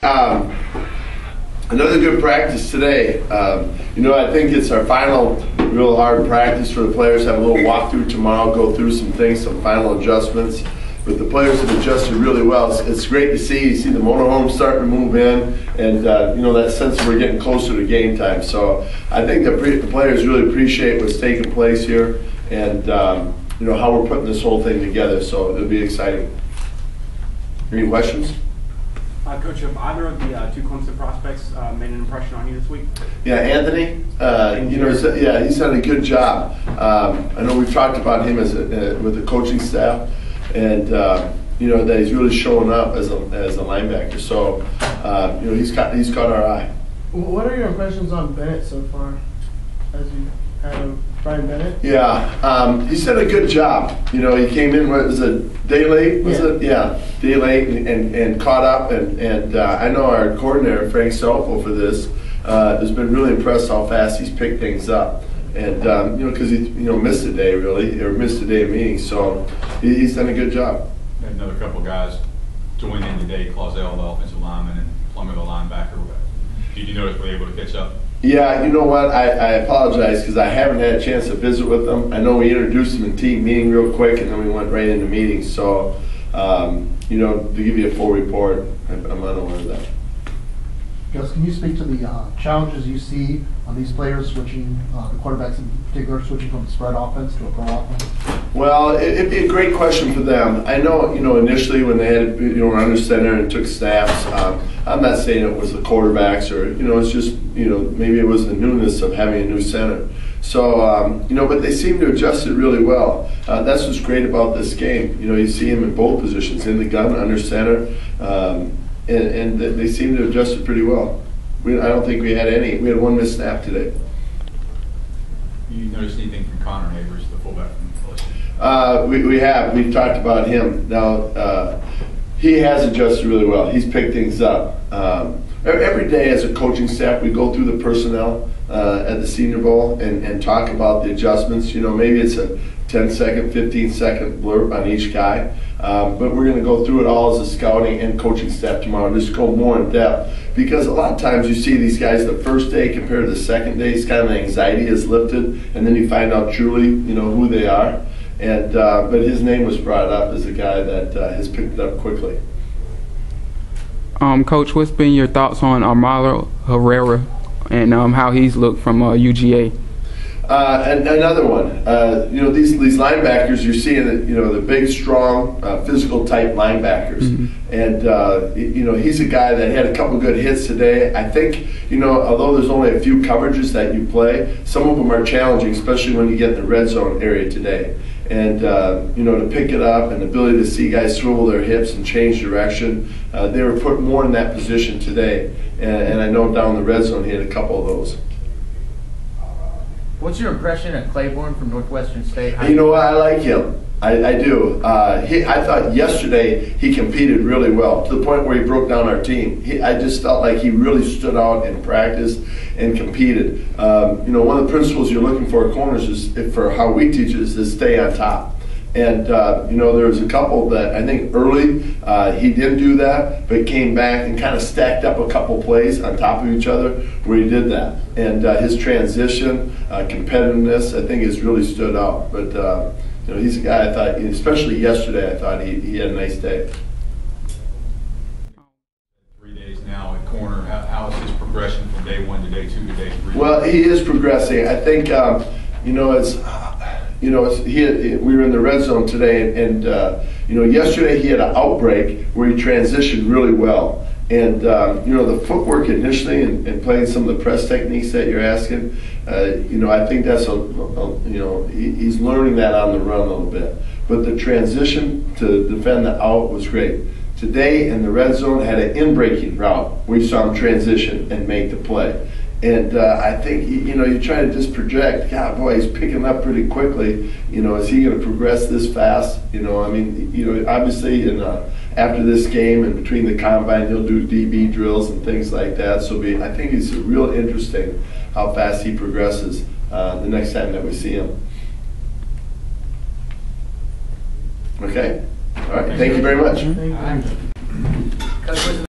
Um, Another good practice today. I think it's our final real hard practice for the players. Have a little walkthrough tomorrow, go through some things, some final adjustments. But the players have adjusted really well. It's great to see. You see the motorhome starting to move in, and that sense that we're getting closer to game time. So I think the players really appreciate what's taking place here, and how we're putting this whole thing together. So it'll be exciting. Any questions? Coach, have either of the two Clemson prospects made an impression on you this week? Yeah, Anthony. He's done a good job. I know we've talked about him with the coaching staff, and that he's really showing up as a linebacker. So he's caught our eye. What are your impressions on Bennett so far, as you had Brian Bennett? Yeah, he's done a good job. He came in, was a day late? Day late and caught up. And I know our coordinator, Frank Selfo, for this has been really impressed how fast he's picked things up. And because he missed a day missed a day of meetings, so he's done a good job. Another couple of guys joined in today, Clausell, the offensive lineman, and Plummer, the linebacker. Did you notice were they able to catch up? Yeah, you know what? I apologize because I haven't had a chance to visit with them. I know we introduced them in team meeting real quick, and then we went right into meetings. So, to give you a full report, I'm unaware of that. Gus, can you speak to the challenges you see on these players switching, the quarterbacks in particular, switching from spread offense to a pro offense? Well, it'd be a great question for them. I know, initially when they had, were under center and took snaps, I'm not saying it was the quarterbacks or, it's just, maybe it was the newness of having a new center. So, but they seem to adjust it really well. That's what's great about this game. You see him in both positions, in the gun, under center, and they seem to adjust it pretty well. I don't think we had one missed snap today. You noticed anything from Connor Neighbors, the fullback from LSU? We've talked about him. Now, he has adjusted really well. He's picked things up. Every day as a coaching staff, we go through the personnel at the Senior Bowl and talk about the adjustments. Maybe it's a 10-second, 15-second blurb on each guy. But we're going to go through it all as a scouting and coaching staff tomorrow and just go more in depth. Because a lot of times you see these guys the first day compared to the second day, it's kind of the anxiety is lifted, and then you find out truly, who they are. And but his name was brought up as a guy that has picked it up quickly. Coach, what's been your thoughts on Armando Herrera and how he's looked from UGA? And another one, these linebackers, you're seeing that, the big, strong, physical type linebackers. Mm-hmm. And, he's a guy that had a couple good hits today. I think, although there's only a few coverages that you play, some of them are challenging, especially when you get in the red zone area today. And, to pick it up and the ability to see guys swivel their hips and change direction, they were put more in that position today. And I know down the red zone he had a couple of those. What's your impression of Claiborne from Northwestern State? I like him. I do. I thought yesterday he competed really well to the point where he broke down our team. I just felt like he really stood out in practice and competed. One of the principles you're looking for at corners is, for how we teach it, is to stay on top. And, there was a couple that I think early he didn't do that, but came back and kind of stacked up a couple plays on top of each other where he did that. And his transition, competitiveness, I think has really stood out. But, he's a guy I thought, especially yesterday, I thought he had a nice day. 3 days now at corner. How is his progression from day 1 to day 2 to day 3? Well, he is progressing. I think, we were in the red zone today, and yesterday he had an outbreak where he transitioned really well. And the footwork initially and playing some of the press techniques that you're asking, I think that's he's learning that on the run a little bit. But the transition to defend the out was great. Today in the red zone had an in-breaking route where you saw him transition and make the play. And I think, you try to just project, God, boy, he's picking up pretty quickly. Is he going to progress this fast? Obviously after this game and between the combine, he'll do DB drills and things like that. So I think it's real interesting how fast he progresses the next time that we see him. Okay? All right, thank you very much.